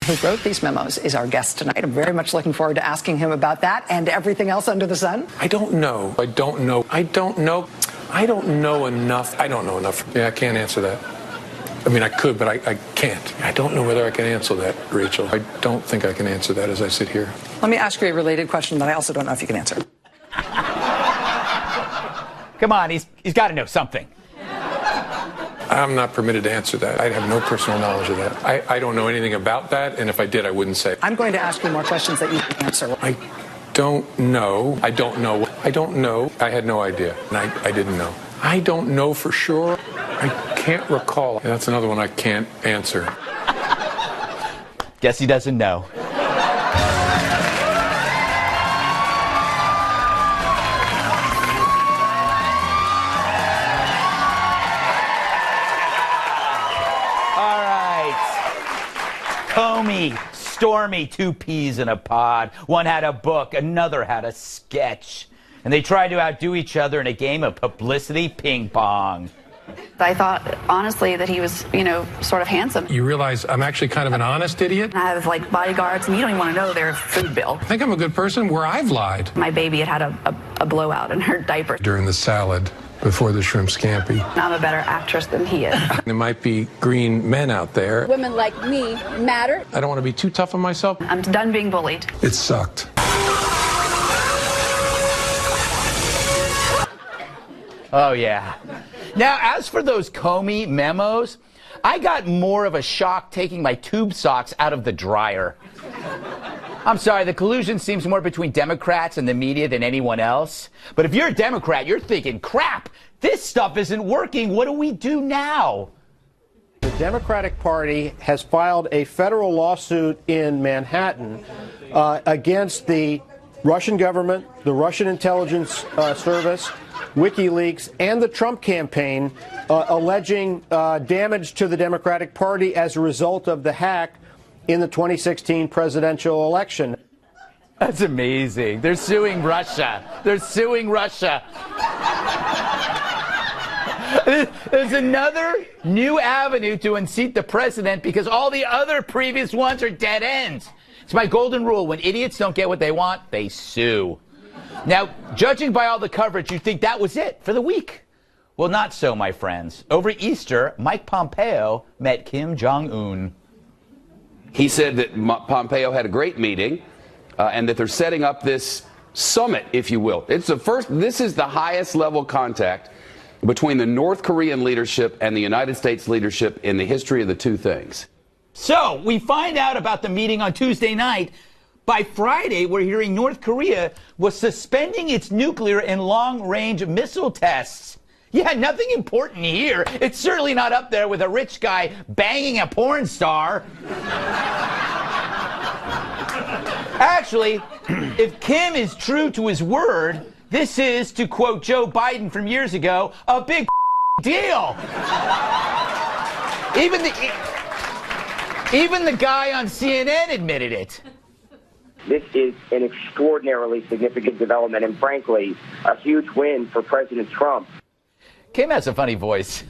who wrote these memos, is our guest tonight. I'm very much looking forward to asking him about that and everything else under the sun. I don't know enough. Yeah, I can't answer that. I mean, I could, but I can't. I don't know whether I can answer that, Rachel. I don't think I can answer that as I sit here. Let me ask you a related question that I also don't know if you can answer. Come on, he's got to know something. I'm not permitted to answer that. I have no personal knowledge of that. I don't know anything about that, and if I did, I wouldn't say. I'm going to ask you more questions that you can answer. I don't know. I had no idea, and I didn't know. I don't know for sure. I can't recall. That's another one I can't answer. Guess he doesn't know. All right. Comey, Stormy, two peas in a pod. One had a book, another had a sketch. And they tried to outdo each other in a game of publicity ping pong. I thought, honestly, that he was, sort of handsome. You realize I'm actually kind of an honest idiot? I have, bodyguards, and you don't even want to know their food bill. I think I'm a good person where I've lied. My baby had a blowout in her diaper. During the salad, before the shrimp scampi. I'm a better actress than he is. There might be green men out there. Women like me matter. I don't want to be too tough on myself. I'm done being bullied. It sucked. Oh, yeah. Now, as for those Comey memos, I got more of a shock taking my tube socks out of the dryer. I'm sorry, the collusion seems more between Democrats and the media than anyone else. But if you're a Democrat, you're thinking, crap, this stuff isn't working. What do we do now? The Democratic Party has filed a federal lawsuit in Manhattan against the Russian government, the Russian intelligence service, WikiLeaks, and the Trump campaign, alleging damage to the Democratic Party as a result of the hack in the 2016 presidential election. That's amazing. They're suing Russia. They're suing Russia. There's another new avenue to unseat the president because all the other previous ones are dead ends. It's my golden rule. When idiots don't get what they want, they sue. Now, judging by all the coverage, you'd think that was it for the week. Well, not so, my friends. Over Easter, Mike Pompeo met Kim Jong-un. He said that Pompeo had a great meeting and that they're setting up this summit, if you will. This is the highest level contact between the North Korean leadership and the United States leadership in the history of the two things. So, we find out about the meeting on Tuesday night. By Friday, we're hearing North Korea was suspending its nuclear and long-range missile tests. Yeah, nothing important here. It's certainly not up there with a rich guy banging a porn star. Actually, if Kim is true to his word, this is, to quote Joe Biden from years ago, a big deal. Even the guy on CNN admitted it. This is an extraordinarily significant development and, frankly, a huge win for President Trump. Kim has a funny voice.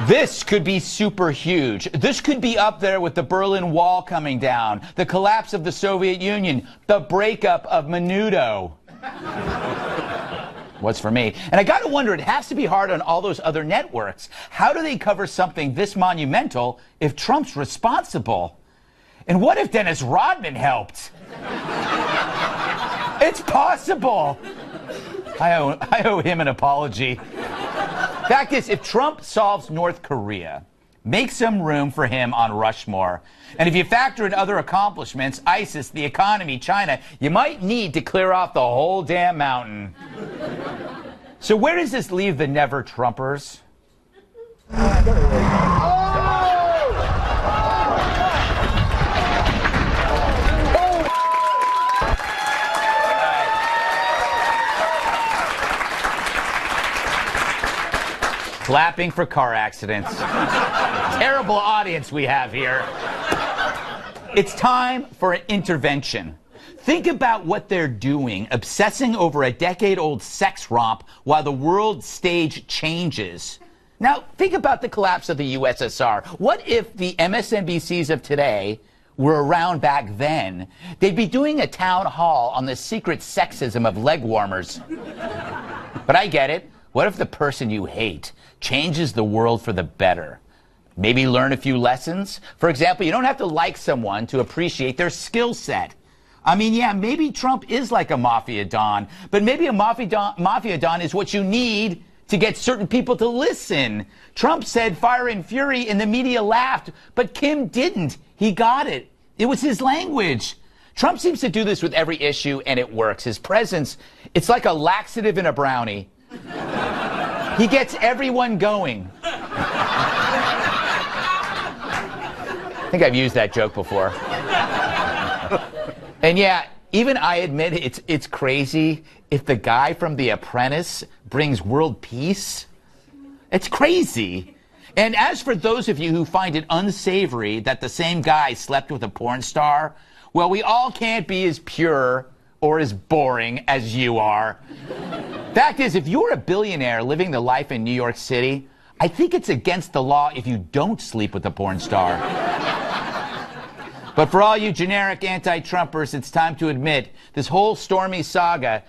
This could be super huge. This could be up there with the Berlin Wall coming down, the collapse of the Soviet Union, the breakup of Menudo. What's for me? And I gotta wonder, it has to be hard on all those other networks. How do they cover something this monumental if Trump's responsible? And what if Dennis Rodman helped? It's possible. I owe him an apology. Fact is, if Trump solves North Korea, make some room for him on Rushmore. And if you factor in other accomplishments, ISIS, the economy, China, you might need to clear off the whole damn mountain. So where does this leave the never-Trumpers? Clapping for car accidents. Terrible audience we have here. It's time for an intervention. Think about what they're doing, obsessing over a decade-old sex romp while the world stage changes. Now, think about the collapse of the USSR. What if the MSNBCs of today were around back then? They'd be doing a town hall on the secret sexism of leg warmers. But I get it. What if the person you hate changes the world for the better? Maybe learn a few lessons. For example, you don't have to like someone to appreciate their skill set. I mean, yeah, maybe Trump is like a mafia don, but maybe a mafia don is what you need to get certain people to listen. Trump said fire and fury and the media laughed, but Kim didn't. He got it. It was his language. Trump seems to do this with every issue, and it works. His presence, it's like a laxative in a brownie. He gets everyone going. I think I've used that joke before. And yeah, even I admit it's crazy if the guy from The Apprentice brings world peace. It's crazy. And as for those of you who find it unsavory that the same guy slept with a porn star, well, we all can't be as pure or as boring as you are. Fact is, if you're a billionaire living the life in New York City, I think it's against the law if you don't sleep with a porn star. But for all you generic anti-Trumpers, it's time to admit this whole Stormy saga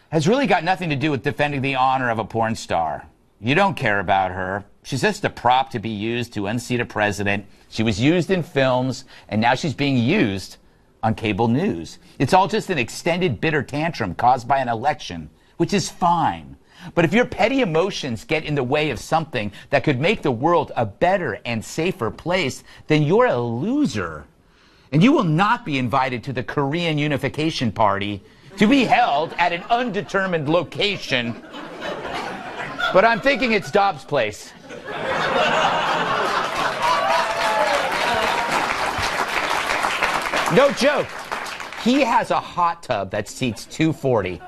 has really got nothing to do with defending the honor of a porn star. You don't care about her. She's just a prop to be used to unseat a president. She was used in films, and now she's being used on cable news. It's all just an extended bitter tantrum caused by an election, which is fine. But if your petty emotions get in the way of something that could make the world a better and safer place, then you're a loser. And you will not be invited to the Korean Unification Party to be held at an undetermined location. But I'm thinking it's Dobbs' place. No joke. He has a hot tub that seats 240.